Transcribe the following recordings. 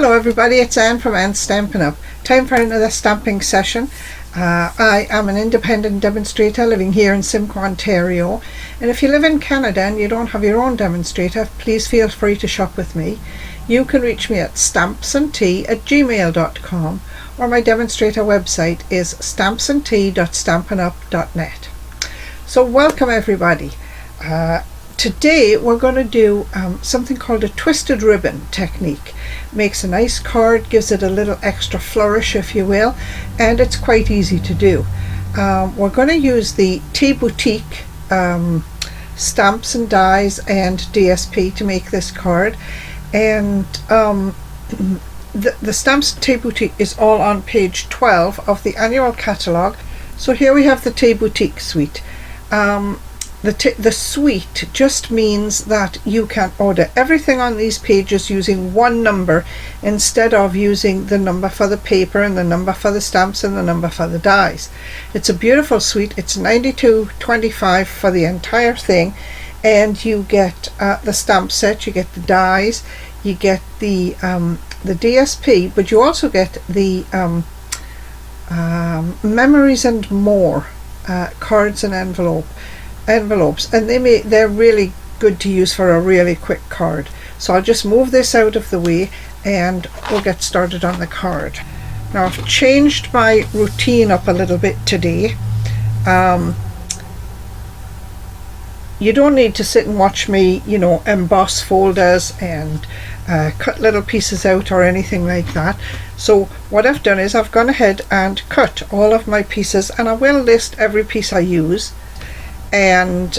Hello everybody, it's Anne from Anne's Stampin' Up. Time for another stamping session. I am an independent demonstrator living here in Simcoe, Ontario. And if you live in Canada and you don't have your own demonstrator, please feel free to shop with me. You can reach me at stampsandtea@gmail.com, or my demonstrator website is stampsandtea.stampinup.net. So welcome everybody. Today we're going to do something called a twisted ribbon technique. Makes a nice card, gives it a little extra flourish if you will, and it's quite easy to do. We're going to use the Tea Boutique stamps and dies and DSP to make this card, and the stamps Tea Boutique is all on page 12 of the annual catalogue. So here we have the Tea Boutique suite. The suite just means that you can order everything on these pages using one number instead of using the number for the paper and the number for the stamps and the number for the dies. It's a beautiful suite. It's $92.25 for the entire thing, and you get the stamp set, you get the dies, you get the DSP, but you also get the Memories and More cards and envelopes, and they're really good to use for a really quick card. So I'll just move this out of the way and we'll get started on the card. Now I've changed my routine up a little bit today. You don't need to sit and watch me, emboss folders and cut little pieces out or anything like that. So what I've done is I've gone ahead and cut all of my pieces, and I will list every piece I use and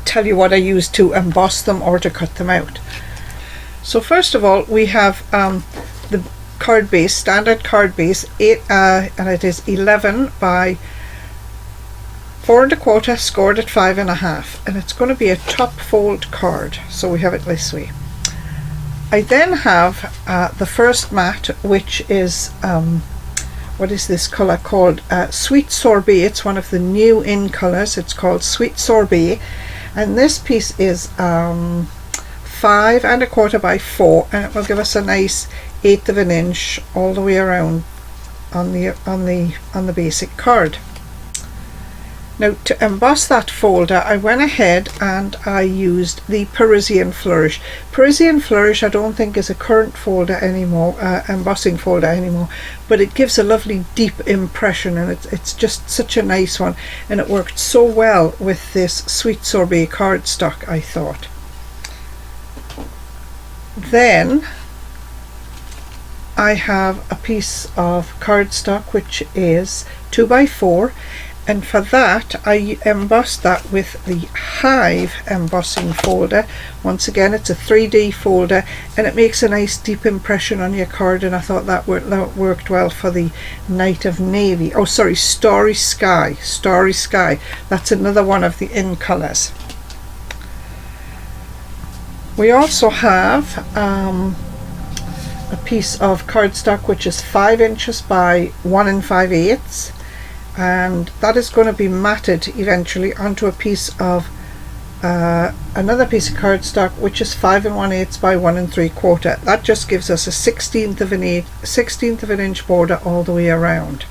tell you what I use to emboss them or to cut them out. So first of all, we have the card base, standard card base, and it is 11 by 4 1/4, scored at 5 1/2, and it's going to be a top fold card. So we have it this way. I then have the first mat, which is what is this colour called? Sweet Sorbet. It's one of the new in colours. It's called Sweet Sorbet, and this piece is 5 1/4 by 4, and it will give us a nice 1/8 of an inch all the way around on the basic card. Now to emboss that folder, I went ahead and I used the Parisian Flourish. Parisian Flourish I don't think is a current folder anymore, embossing folder anymore, but it gives a lovely deep impression, and it's just such a nice one, and it worked so well with this Sweet Sorbet cardstock, I thought. Then I have a piece of cardstock which is 2 by 4, and for that I embossed that with the Hive embossing folder. Once again, it's a 3D folder, and it makes a nice deep impression on your card, and I thought that worked well for the Night of Navy. Oh sorry, Starry Sky. That's another one of the in colours. We also have a piece of cardstock which is 5 inches by 1 5/8, and that is going to be matted eventually onto a piece of another piece of cardstock which is 5 1/8 by 1 3/4. That just gives us a 16th of an inch border all the way around.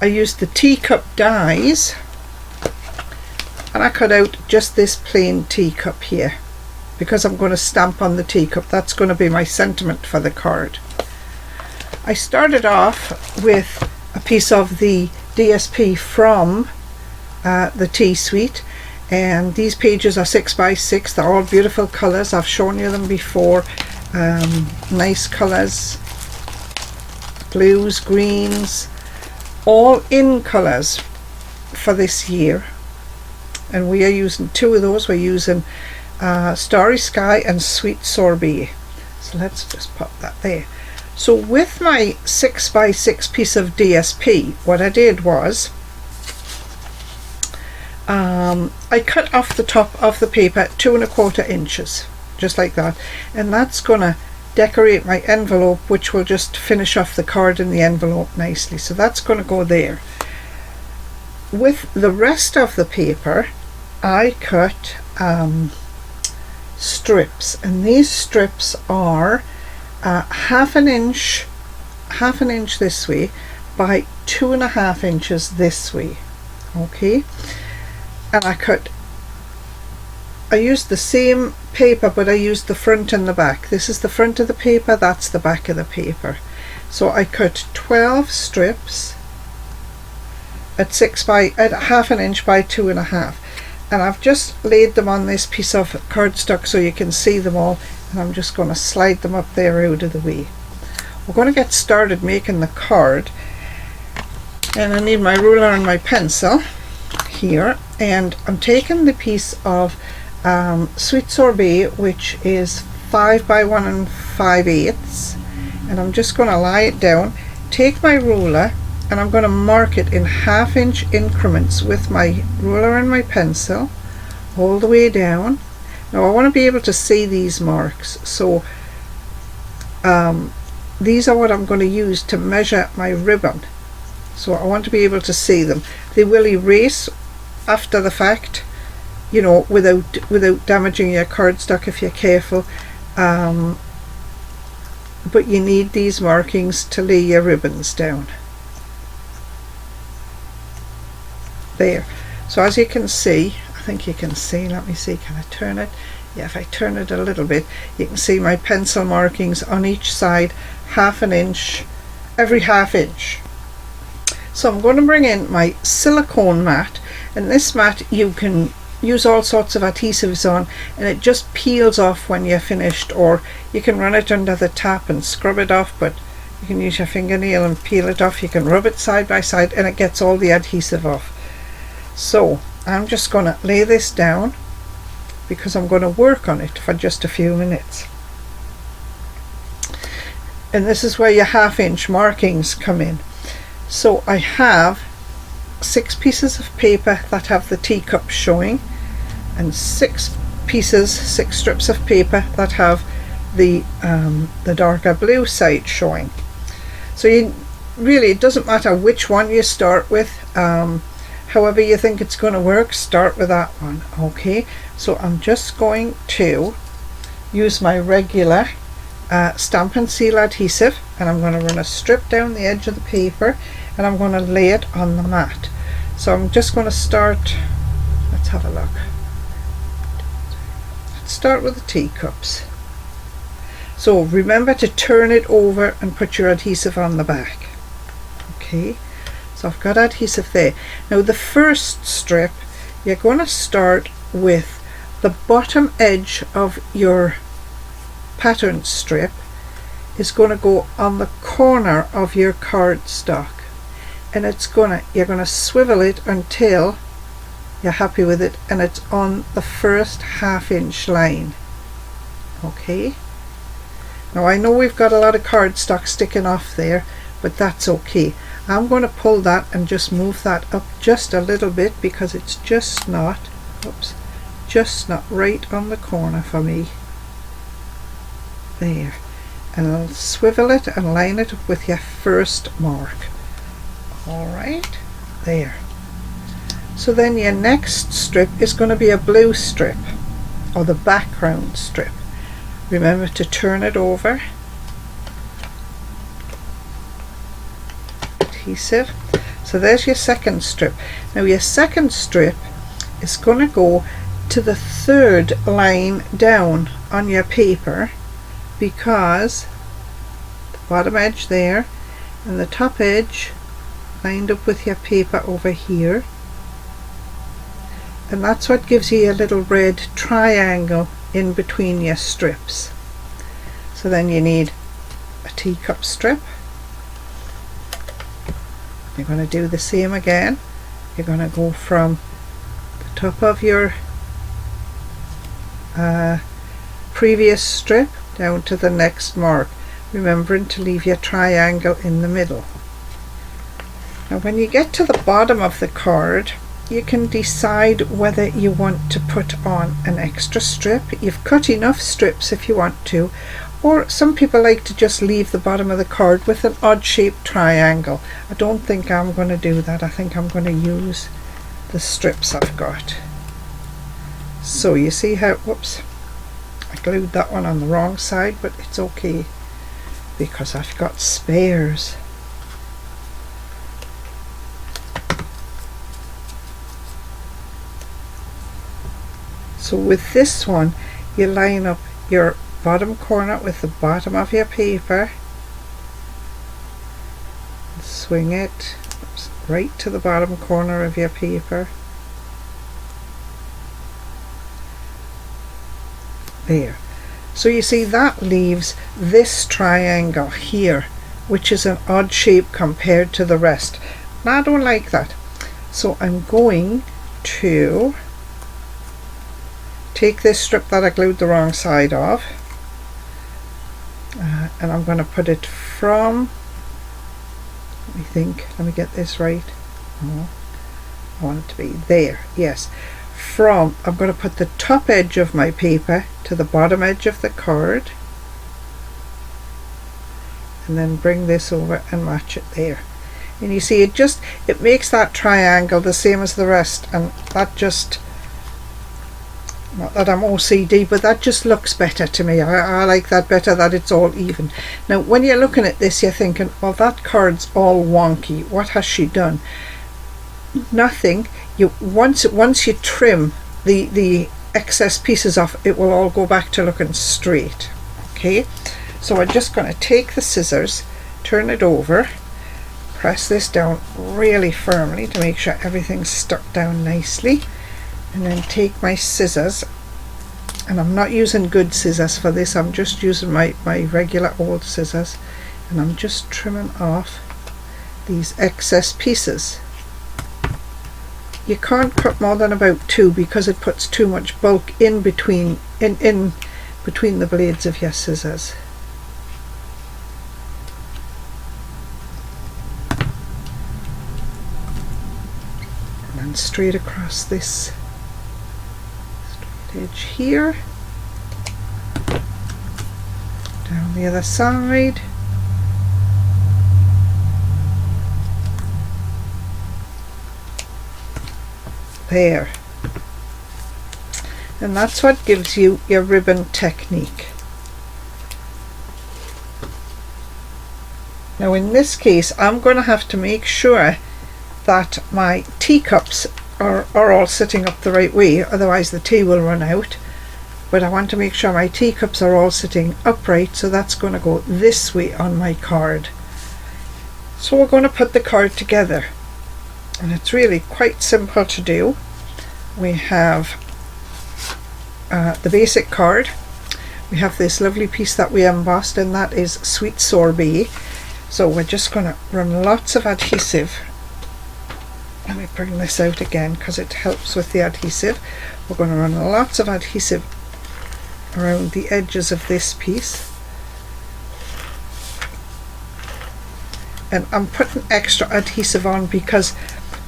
I used the teacup dies, and I cut out just this plain teacup here because I'm going to stamp on the teacup. That's going to be my sentiment for the card. I started off with a piece of the DSP from the Tea Suite, and these pages are 6 by 6. They're all beautiful colours. I've shown you them before. Nice colours, blues, greens, all in colours for this year, and we are using 2 of those. We're using Starry Sky and Sweet Sorbet. So let's just pop that there. So with my 6 by 6 piece of DSP, what I did was I cut off the top of the paper 2 1/4 inches, just like that, and that's gonna decorate my envelope, which will just finish off the card in the envelope nicely. So that's gonna go there. With the rest of the paper, I cut strips, and these strips are half an inch this way by 2.5 inches this way. Okay, and I used the same paper, but I used the front and the back. This is the front of the paper, that's the back of the paper. So I cut 12 strips at half an inch by 2.5, and I've just laid them on this piece of cardstock so you can see them all, and I'm just going to slide them up there out of the way. We're going to get started making the card, and I need my ruler and my pencil here, and I'm taking the piece of sweet sorbet, which is 5 by 1 5/8, and I'm just going to lie it down, take my ruler, and I'm going to mark it in half-inch increments with my ruler and my pencil all the way down. Now I want to be able to see these marks, so these are what I'm going to use to measure my ribbon, so I want to be able to see them. They will erase after the fact, you know, without damaging your cardstock if you're careful, but you need these markings to lay your ribbons down. There. So as you can see, I think you can see, let me see, can I turn it? Yeah, if I turn it a little bit, you can see my pencil markings on each side, half an inch, every half inch. So I'm going to bring in my silicone mat, and this mat you can use all sorts of adhesives on, and it just peels off when you're finished, or you can run it under the tap and scrub it off, but you can use your fingernail and peel it off. You can rub it side by side and it gets all the adhesive off. So I'm just going to lay this down because I'm going to work on it for just a few minutes. And this is where your half-inch markings come in. So I have 6 pieces of paper that have the teacup showing, and 6 strips of paper that have the darker blue side showing. So it doesn't matter which one you start with. However you think it's going to work, start with that one. Okay, so I'm just going to use my regular stamp and seal adhesive, and I'm going to run a strip down the edge of the paper, and I'm going to lay it on the mat. So I'm just going to start, let's have a look. Let's start with the teacups. So remember to turn it over and put your adhesive on the back. Okay, so I've got adhesive there. Now the first strip, you're going to start with the bottom edge of your pattern strip is going to go on the corner of your cardstock, and you're going to swivel it until you're happy with it and it's on the first half-inch line. Okay, now I know we've got a lot of cardstock sticking off there, but that's okay. I'm going to pull that and just move that up just a little bit because it's just not right on the corner for me. There, and I'll swivel it and line it up with your first mark. Alright, there. So then your next strip is going to be a blue strip, or the background strip. Remember to turn it over. Adhesive. So there's your second strip. Now your second strip is going to go to the third line down on your paper, because the bottom edge there and the top edge lined up with your paper over here, and that's what gives you a little red triangle in between your strips. So then you need a teacup strip. You're going to do the same again. You're going to go from the top of your previous strip down to the next mark, remembering to leave your triangle in the middle. Now when you get to the bottom of the card, you can decide whether you want to put on an extra strip. You've cut enough strips if you want to, or some people like to just leave the bottom of the card with an odd shaped triangle. I don't think I'm going to do that. I think I'm going to use the strips I've got. So you see how, whoops, I glued that one on the wrong side, but it's okay because I've got spares. So with this one, you line up your bottom corner with the bottom of your paper, swing it right to the bottom corner of your paper. There. So you see that leaves this triangle here, which is an odd shape compared to the rest. Now I don't like that. So I'm going to take this strip that I glued the wrong side of, and I'm going to put it from, let me get this right. Oh, I want it to be there, yes. I'm going to put the top edge of my paper to the bottom edge of the card, and then bring this over and match it there. And you see it makes that triangle the same as the rest, and that just, not that I'm OCD, but that just looks better to me. I like that better, that it's all even. Now when you're looking at this, you're thinking, well, that card's all wonky, what has she done? Nothing. Once you trim the excess pieces off, it will all go back to looking straight. Okay, so I'm just going to take the scissors, turn it over, press this down really firmly to make sure everything's stuck down nicely, and then take my scissors, and I'm not using good scissors for this, I'm just using my regular old scissors, and I'm just trimming off these excess pieces. You can't cut more than about 2 because it puts too much bulk in between the blades of your scissors. And then straight across this straight edge here, down the other side. There. And that's what gives you your ribbon technique. Now in this case, I'm going to have to make sure that my teacups are all sitting up the right way, otherwise the tea will run out. But I want to make sure my teacups are all sitting upright, so that's going to go this way on my card. So we're going to put the card together, and it's really quite simple to do. We have the basic card. We have this lovely piece that we embossed, and that is Sweet Sorbet. So we're just going to run lots of adhesive. Let me bring this out again because it helps with the adhesive. We're going to run lots of adhesive around the edges of this piece. And I'm putting extra adhesive on because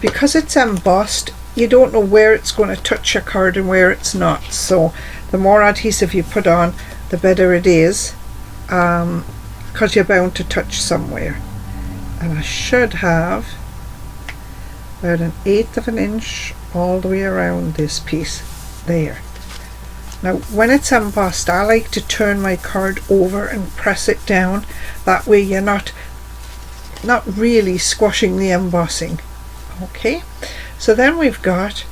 it's embossed, you don't know where it's going to touch your card and where it's not. So the more adhesive you put on, the better it is, because you're bound to touch somewhere. And I should have about 1/8 of an inch all the way around this piece there. Now when it's embossed, I like to turn my card over and press it down. That way you're not really squashing the embossing. Okay, so then we've got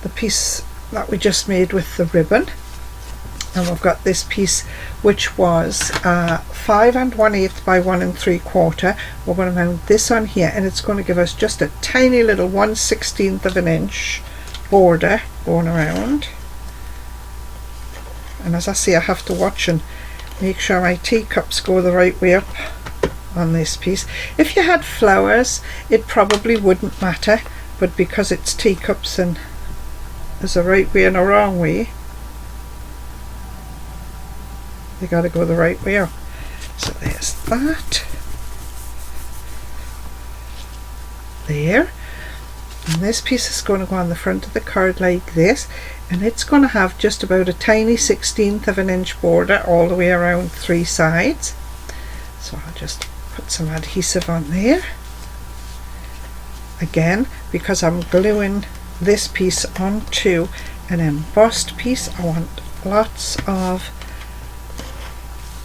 the piece that we just made with the ribbon, and we've got this piece which was 5 1/8 by 1 3/4. We're going to mount this on here, and it's going to give us just a tiny little 1/16 of an inch border going around. And as I say, I have to watch and make sure my teacups go the right way up on this piece. If you had flowers, it probably wouldn't matter, but because it's teacups and there's a right way and a wrong way, they got to go the right way up. So there's that there, and this piece is going to go on the front of the card like this, and it's going to have just about a tiny 1/16 of an inch border all the way around 3 sides. So I'll just put some adhesive on there. Again, because I'm gluing this piece onto an embossed piece, I want lots of,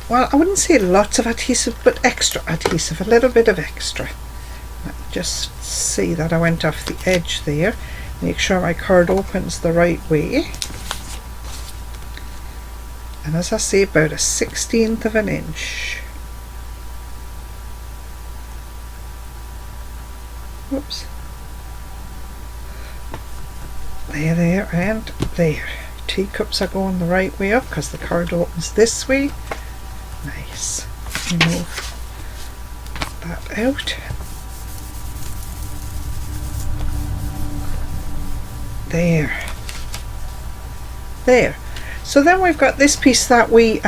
well, I wouldn't say lots of adhesive, but extra adhesive, a little bit of extra. Just see that I went off the edge there. Make sure my card opens the right way. And as I say, about a 1/16 of an inch. Whoops. There, and there. Teacups are going the right way up because the card opens this way. Nice. Move that out. There. So then we've got this piece that we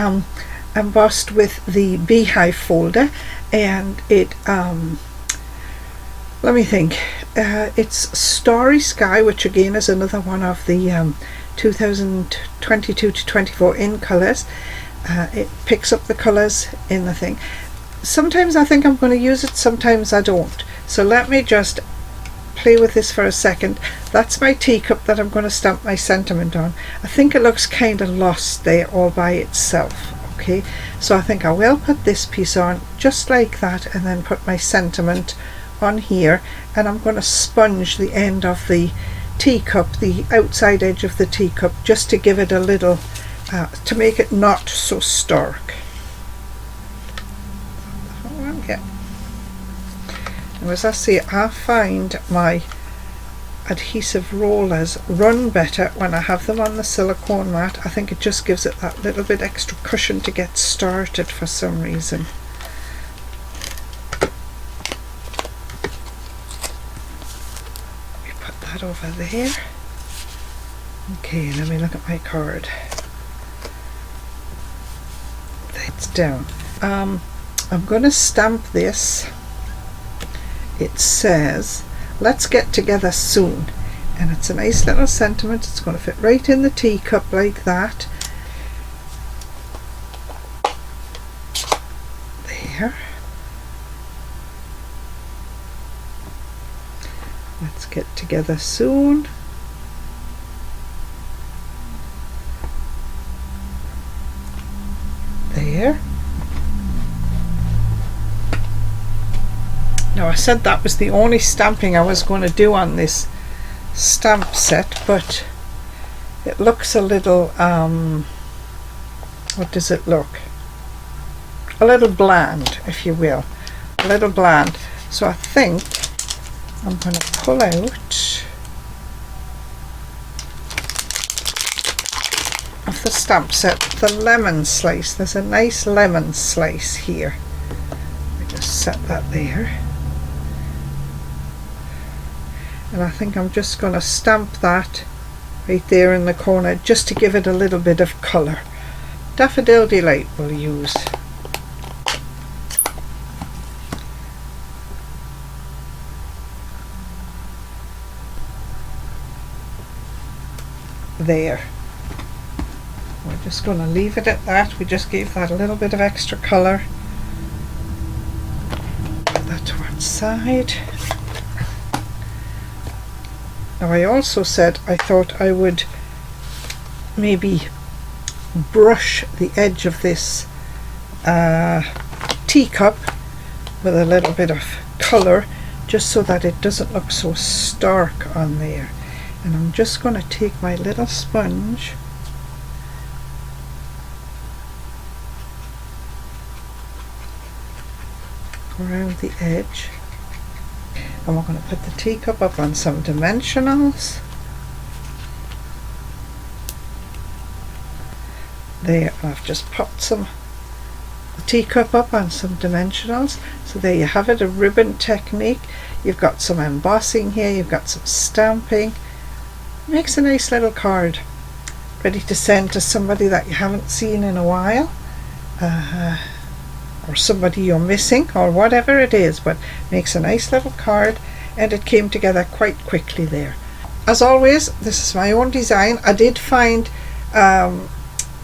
embossed with the beehive folder, and it let me think, it's Starry Sky, which again is another one of the 2022 to 24 in colours. It picks up the colours in the thing. Sometimes I think I'm going to use it, sometimes I don't. So let me just play with this for a second. That's my teacup that I'm going to stamp my sentiment on. I think it looks kind of lost there all by itself. Okay, so I think I will put this piece on just like that, and then put my sentiment on here, and I'm going to sponge the end of the teacup, the outside edge of the teacup, just to give it a little, to make it not so stark. Yeah. And as I say, I find my adhesive rollers run better when I have them on the silicone mat. I think it just gives it that little bit extra cushion to get started for some reason. We put that over there. Okay, let me look at my card. It's down. I'm going to stamp this. It says, "Let's get together soon," and it's a nice little sentiment. It's going to fit right in the teacup like that. There. Let's get together soon. There. Now I said that was the only stamping I was going to do on this stamp set, but it looks a little, what does it look? A little bland, if you will. A little bland. So I think I'm going to pull out of the stamp set the lemon slice. There's a nice lemon slice here. I just set that there. And I think I'm just going to stamp that right there in the corner, just to give it a little bit of colour. Daffodil Delight we'll use. There. We're just going to leave it at that. We just gave that a little bit of extra colour. Put that to one side. Now I also said I thought I would maybe brush the edge of this teacup with a little bit of colour, just so that it doesn't look so stark on there. And I'm just going to take my little sponge around the edge, and we're going to put the teacup up on some dimensionals. There, I've just popped the teacup up on some dimensionals. So there you have it, a ribbon technique. You've got some embossing here, you've got some stamping. Makes a nice little card, ready to send to somebody that you haven't seen in a while, or somebody you're missing, or whatever it is, but makes a nice little card, and it came together quite quickly there. As always, this is my own design. I did find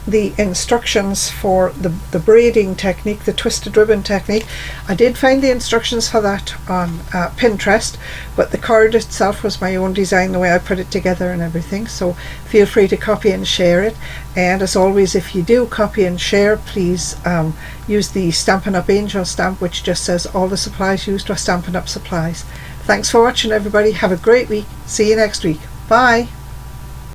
the instructions for the braiding technique, the twisted ribbon technique. I did find the instructions for that on Pinterest, but the card itself was my own design, the way I put it together and everything, so feel free to copy and share it. And as always, if you do copy and share, please use the Stampin' Up! Angel stamp, which just says all the supplies used are Stampin' Up! Supplies. Thanks for watching, everybody. Have a great week. See you next week. Bye.